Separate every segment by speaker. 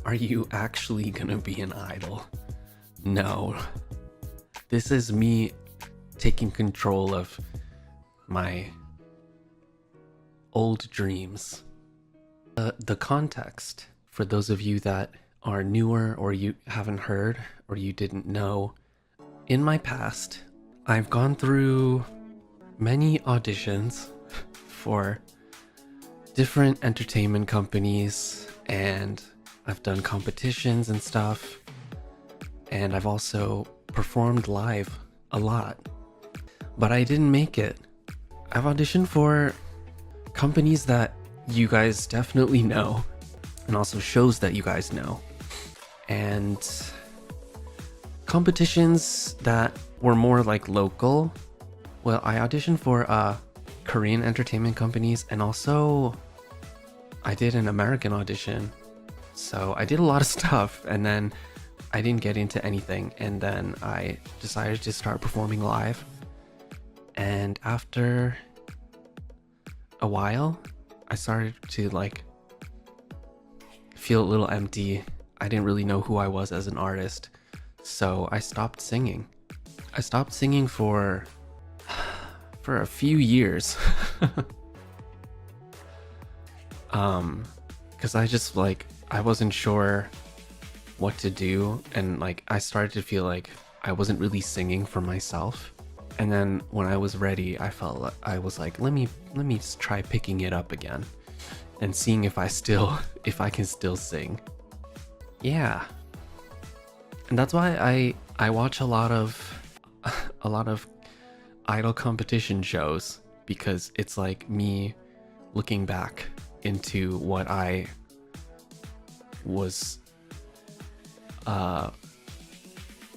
Speaker 1: Are you actually gonna be an idol? No. This is me taking control of my old dreams. The context, for those of you that are newer or you haven't heard or you didn't know, in my past, I've gone through many auditions for different entertainment companies, and I've done competitions and stuff, and I've also performed live a lot, but I didn't make it. I've auditioned for companies that you guys definitely know, and also shows that you guys know, and competitions that were more like local. Well, I auditioned for Korean entertainment companies, and also I did an American audition. So I did a lot of stuff, and then I didn't get into anything, and then I decided to start performing live. And after a while, I started to like feel a little empty. I didn't really know who I was as an artist, so I stopped singing. I stopped singing for a few years. Because I just like, I wasn't sure what to do, and like I started to feel like I wasn't really singing for myself. And then when I was ready, I felt like I was like, let me try picking it up again and seeing if I can still sing. Yeah. And that's why I watch a lot of idol competition shows, because it's like me looking back into what I was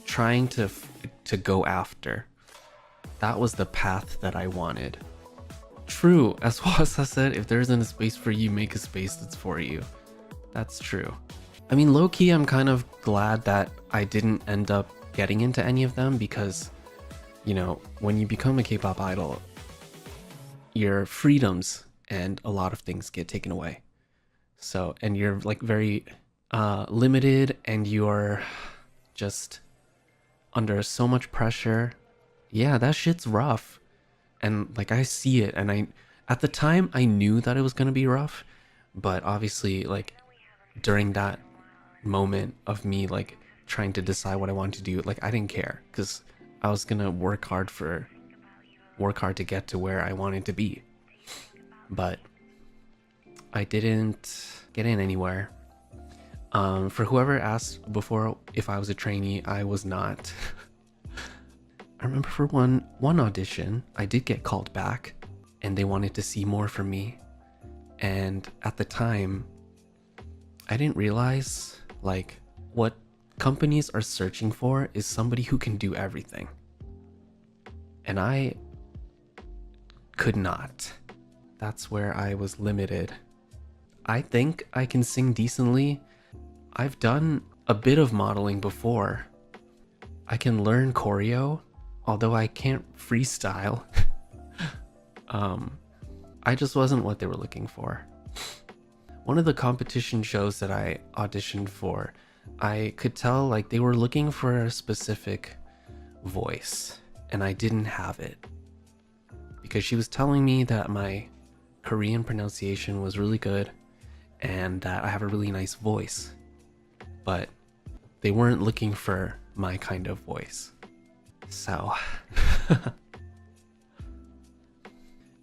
Speaker 1: trying to go after. That was the path that I wanted. True, as Wasa said, if there isn't a space for you, make a space that's for you. That's true. I mean, low-key, I'm kind of glad that I didn't end up getting into any of them, because, you know, when you become a K-pop idol, your freedoms and a lot of things get taken away. So, and you're like very limited, and you're just under so much pressure. Yeah, that shit's rough. And like I see it, and at the time I knew that it was gonna be rough, but obviously like during that moment of me like trying to decide what I wanted to do, like I didn't care, because I was gonna work hard to get to where I wanted to be. But I didn't get in anywhere. For whoever asked before if I was a trainee, I was not. I remember for one audition, I did get called back, and they wanted to see more from me. And at the time, I didn't realize like what companies are searching for is somebody who can do everything. And I could not. That's where I was limited. I think I can sing decently. I've done a bit of modeling before. I can learn choreo, although I can't freestyle. I just wasn't what they were looking for. One of the competition shows that I auditioned for, I could tell like they were looking for a specific voice, and I didn't have it. Because she was telling me that my Korean pronunciation was really good and that I have a really nice voice, but they weren't looking for my kind of voice. So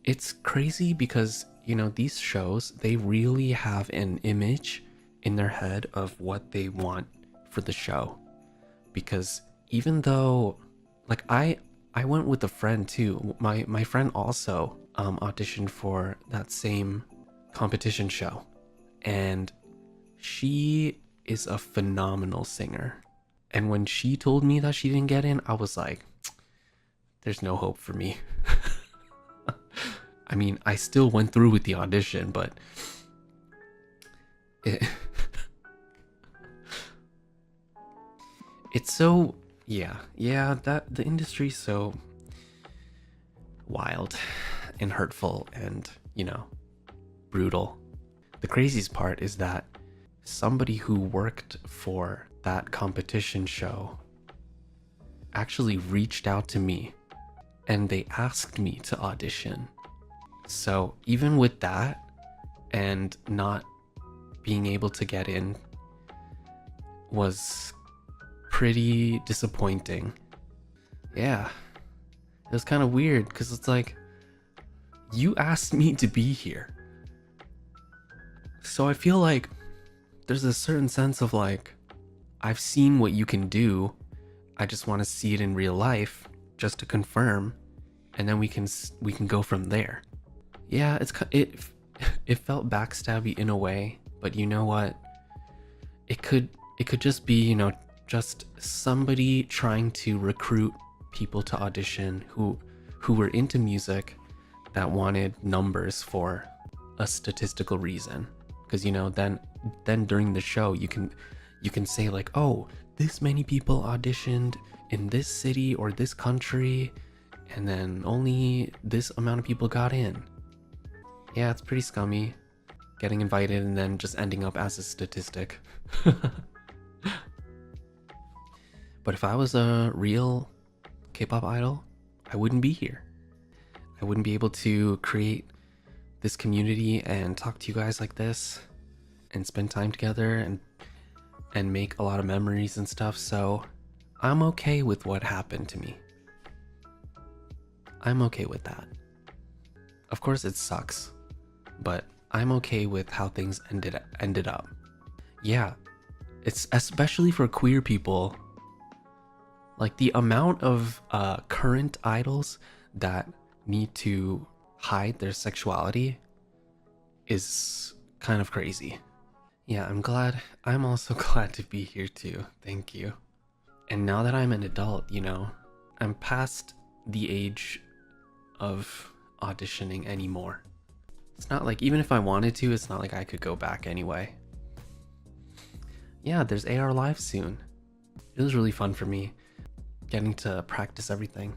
Speaker 1: it's crazy because, you know, these shows, they really have an image in their head of what they want for the show. Because even though like I went with a friend too, my friend also auditioned for that same competition show, and she is a phenomenal singer. And when she told me that she didn't get in, I was like, there's no hope for me. I mean, I still went through with the audition, but it's so, yeah, that the industry's so wild and hurtful and, you know, brutal. The craziest part is that somebody who worked for that competition show actually reached out to me and they asked me to audition. So even with that and not being able to get in was pretty disappointing. Yeah, it was kind of weird because it's like, you asked me to be here. So I feel like there's a certain sense of like, I've seen what you can do. I just want to see it in real life just to confirm, and then we can go from there. Yeah, it felt backstabby in a way, but you know what? It could just be, you know, just somebody trying to recruit people to audition who were into music that wanted numbers for a statistical reason. Because, you know, then during the show you can say like, oh, this many people auditioned in this city or this country, and then only this amount of people got in. Yeah, it's pretty scummy getting invited and then just ending up as a statistic. But if I was a real K-pop idol, I wouldn't be here. I wouldn't be able to create this community and talk to you guys like this and spend time together and make a lot of memories and stuff. So I'm okay with what happened to me. I'm okay with that. Of course it sucks, but I'm okay with how things ended up. Yeah, it's especially for queer people. Like the amount of current idols that need to hide their sexuality is kind of crazy. Yeah, I'm also glad to be here too. Thank you. And now that I'm an adult, you know, I'm past the age of auditioning anymore. It's not like, even if I wanted to, it's not like I could go back anyway. Yeah, there's AR Live soon. It was really fun for me getting to practice everything.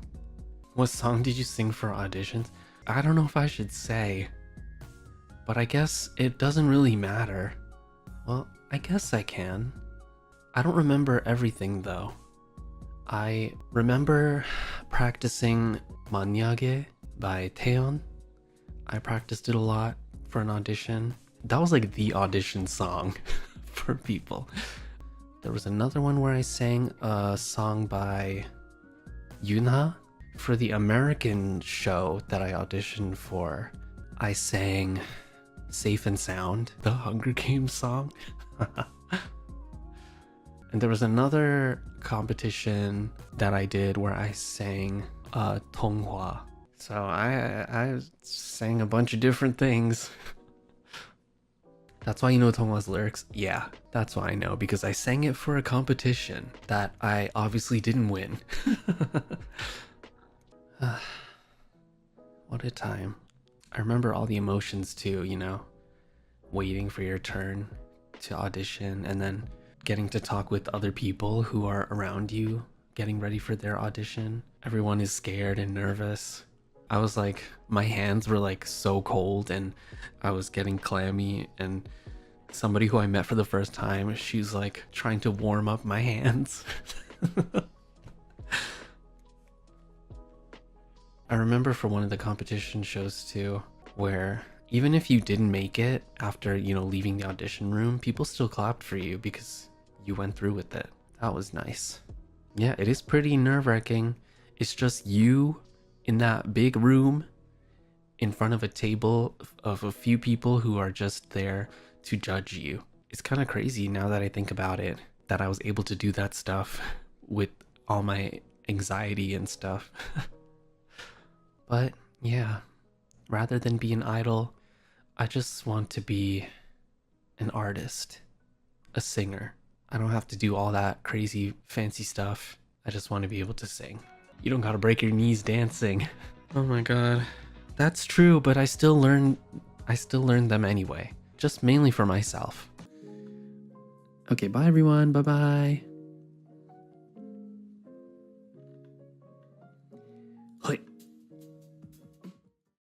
Speaker 1: What song did you sing for auditions? I don't know if I should say, but I guess it doesn't really matter. Well, I guess I can. I don't remember everything though. I remember practicing Manyage by Taeyeon. I practiced it a lot for an audition. That was like the audition song for people. There was another one where I sang a song by Yunha. For the American show that I auditioned for, I sang Safe and Sound, the Hunger Games song. And there was another competition that I did where I sang Tonghua. So I sang a bunch of different things. That's why you know Tongwa's lyrics? Yeah, that's why I know, because I sang it for a competition that I obviously didn't win. What a time. I remember all the emotions too, you know, waiting for your turn to audition and then getting to talk with other people who are around you, getting ready for their audition. Everyone is scared and nervous. I was like, my hands were like so cold and I was getting clammy, and somebody who I met for the first time, she's like trying to warm up my hands. I remember for one of the competition shows too, where even if you didn't make it after, you know, leaving the audition room, people still clapped for you because you went through with it. That was nice. Yeah, it is pretty nerve-wracking. It's just you in that big room in front of a table of a few people who are just there to judge you. It's kind of crazy now that I think about it, that I was able to do that stuff with all my anxiety and stuff. But yeah, rather than be an idol, I just want to be an artist, a singer. I don't have to do all that crazy fancy stuff. I just want to be able to sing. You don't gotta break your knees dancing. Oh my god. That's true, but I still learn them anyway. Just mainly for myself. Okay, bye everyone. Bye bye.